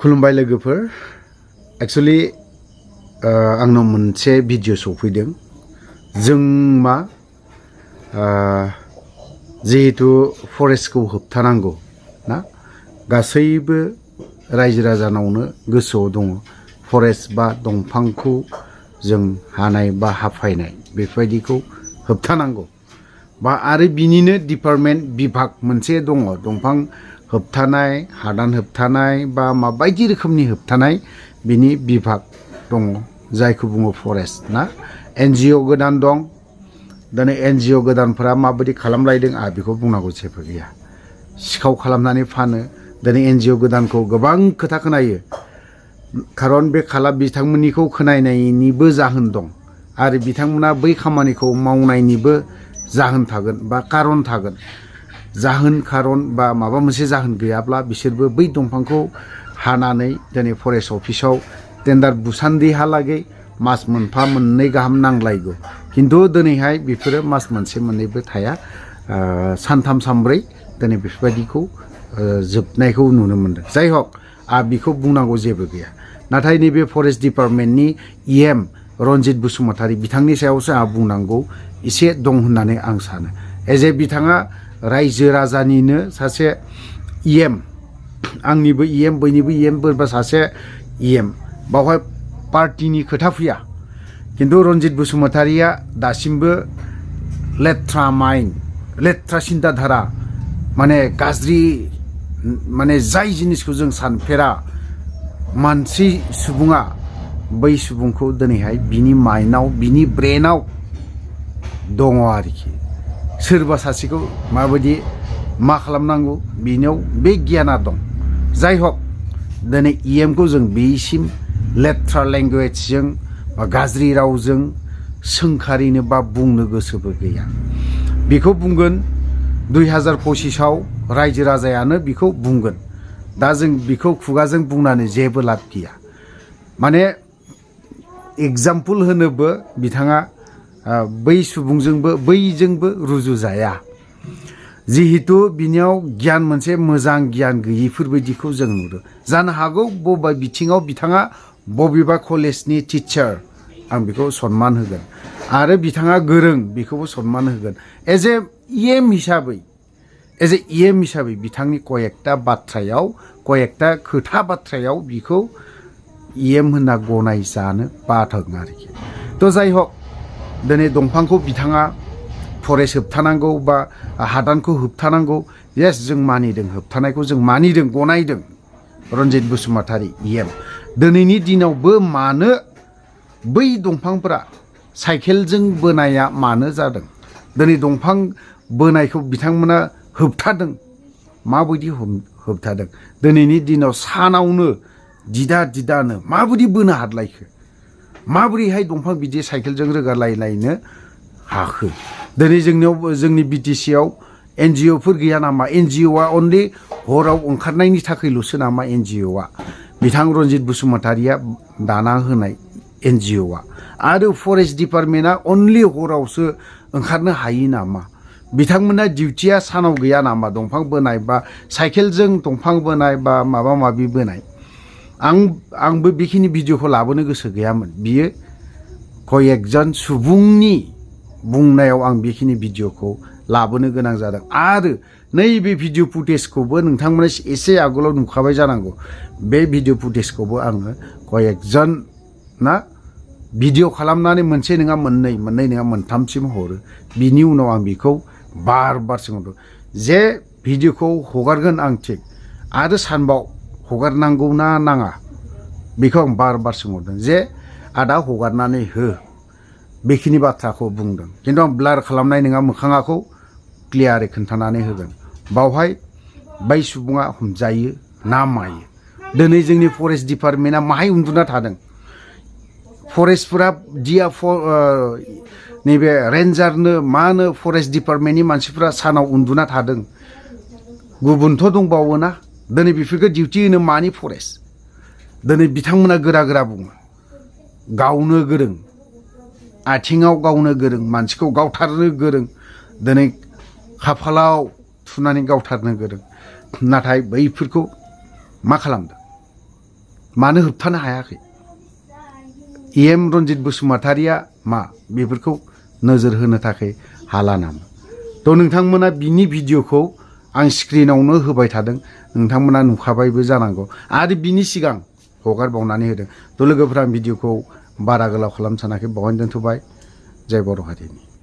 खुलुमबाय लोगोफोर एक्चुअली आंनाव मोनसे भिडिअ सफैदों जों मा जिहेतु फरेस्टखौ होबथानांगौ ना गासैबो रायजो राजानावनो गोसोआव दङ फरेस्ट बा दंफांखौ जों हानाय बा हाफायनाय बेफोरबायदिखौ होबथानांगौ बा आरो बिनिनो डिपार्टमेन्ट बिभाग मोनसे दङ दंफां होबथानाय हादान होबथानाय बा माबायदि रोखोमनि होबथानाय बिनि बिभाग दङ जायखौ बुङो फरेस्ट ना एनजिअ गोदान दं दिनै एनजिअ गोदानफोरा माबायदि खालामलायदों आरो बेखौ बुंनांगौ जेबो गैया सिखाव खालामनानै फानो दिनै एनजिअ गोदानखौ गोबां खोथा खोनायो खारन बे बिथांमोननिखौ खोनानायनिबो जाहोन दं आरो बिथांमोना बै खामानिखौ मावनायनिबो जाहोन थागोन बा कारन थागोन जाहोन खारन बा माबा मोनसे जाहोन गैयाब्ला बिसोरबो बै दंफांखौ हानानै दिनै फरेस्ट अफिसाव टेन्डार बुसान्दिहालागै मास मोनफा मोननै गाहाम नांलायगौ खिन्थु दिनैहाय बेफोरो मास मोनसे मोननैबो थाया सानथाम सानब्रै दिनै बेफोरबायदिखौ जोबनायखौ नुनो मोनदों जाय हक बेखौ बुंनांगौ जेबो गैया नाथाय नैबे फरेस्ट डिपार्टमेन्टनि इएम रन्जित बसुमतारी बिथांनि सायावसो आंहा बुंनांगौ एसे दं होननानै आं सानो एजे बिथाङा रायजो राजानिनो सासे इएम आंनिबो इएम बयनिबो इएम बोरबा सासे इएम बावहाय पार्टिनि खोथा फैया खिन्थु रन्जित बसुमतारीया दासिमबो लेथ्रा माइन्ड लेथ्रा सिन्ताधारा माने गाज्रि माने जाय जिनिसखौ जों सानफेरा मानसि सुबुङा बै सुबुंखौ दिनैहाय बिनि माइन्डआव बिनि ब्रेनाव दङ आरोखि सोरबा सासेखौ माबायदि मा खालामनांगौ बिनियाव बे गियाना दं जाय हक दिनै इएमखौ जों बेसिम लेथ्रा लेंगुवेजजों बा गाज्रि रावजों सोंखारिनो बा बुंनो गोसोबो गैया बेखौ बुंगोन 2025आव रायजो राजायानो बेखौ बुंगोन दा जों बेखौ खुगाजों बुंनानै जेबो लाब गैया माने एग्जाम्पल होनोबो बिथाङा बै सुबुंजोंबो बैजोंबो रुजुजाया जिहेतु बिनियाव गियान मोनसे मोजां गियान गैयिफोरबायदिखौ जों नुदों जानो हागौ बबेबा बिथिङाव बिथाङा बबेबा कलेजनि टिचार आं बेखौ सनमान होगोन आरो बिथाङा गोरों बेखौबो सनमान होगोन एज ए इएम हिसाबै बिथांनि कयेकटा बाथ्रायाव कयेकटा खोथा बाथ्रायाव बिखौ इएम होनना गनाय जानो बाथों आरोखि थ' जाय हक दिनै दंफांखौ बिथाङा फरेस्ट होबथानांगौ बा हादानखौ होबथानांगौ येस जों मानिदों होबथानायखौ जों मानिदों गनायदों रन्जित बसुमतारी इएम दिनैनि दिनावबो मानो बै दंफांफोरा साइकेलजों बोनाया मानो जादों दिनै दंफां बोनायखौ बिथांमोना होबथादों माबायदि होबथादों दिनैनि दिनाव सानावनो दिदानो माबायदि बोनो हादलायखो माबोरैहाय दंफां बिदि साइकेलजों रोगालायलायनो हाखो दिनै जोंनि बिटिसिआव एनजिअफोर गैया नामा एनजिअआ अनलि हराव ओंखारनायनि थाखायल'सो नामा एनजिअआ बिथां रन्जित बसुमतारीया दाना होनाय एनजिअआ आरो फरेस्ट डिपार्टमेन्टआ अनलि हरावसो ओंखारनो हायो नामा बिथांमोना डिउटिया सानाव गैया नामा दंफां बोनाय बा साइकेलजों दंफां बोनाय बा माबा माबि बोनाय आंबो बेखिनि भिडिअखौ लाबोनो गोसो गैयामोन बियो कयेकजन सुबुंनि बुंनायाव आं बेखिनि भिडिअखौ लाबोनो गोनां जादों आरो नैबे भिडिअ फुटेजखौबो नोंथांमोना एसे आगोलाव नुखाबाय जानांगौ बे भिडिअ फुटेजखौबो आङो कयेकजन ना भिडिअ खालामनानै मोनसे नङा मोननै नङा मोनथामसिम हरो बिनि उनाव आं बेखौ बार सोंहरदों जे भिडिअखौ हगारगोन आं थिग आरो सानबाव हगारनांगौ ना नाङा बेखौ आं बार सोंहरदों जे आदा हगारनानै हो बेखिनि बाथ्राखौ बुंदों खिन्थु आं ब्लार खालामनाय नङा मोखाङाखौ क्लियारै खोन्थानानै होगोन बावहाय बै सुबुङा हमजायो ना मायो दिनै जोंनि फरेस्ट डिपार्टमेन्टआ माहाय उन्दुना थादों फरेस्टफोरा नैबे रेन्जारनो मानो फरेस्ट डिपार्टमेन्टनि मानसिफ्रा सानाव उन्दुना थादों गुबुनथ' दंबावोना दिनै बेफोरखौ डिउटि होनो मानि फरेस्ट दिनै बिथांमोना गोरा बुङो गावनो गोरों आथिङाव गावनो गोरों मानसिखौ गावथारनो गोरों दिनै खाफालाव थुनानै गावथारनो गोरों नाथाय बैफोरखौ मा खालामदों मानो होबथानो हायाखै एम रन्जित बसुमतारिया मा बेफोरखौ नोजोर होनो थाखाय हाला नामा थ' नोंथांमोना बिनि भिडिअखौ आं स्क्रिनावनो होबाय थादों नोंथांमोना नुखाबायबो जानांगौ आरो बिनि सिगां हगारबावनानै होदों थ' लोगोफोरा भिडिअखौ बारा गोलाव खालामनो सानाखै बावहायनो दोनथ'बाय जय बर' हारिनि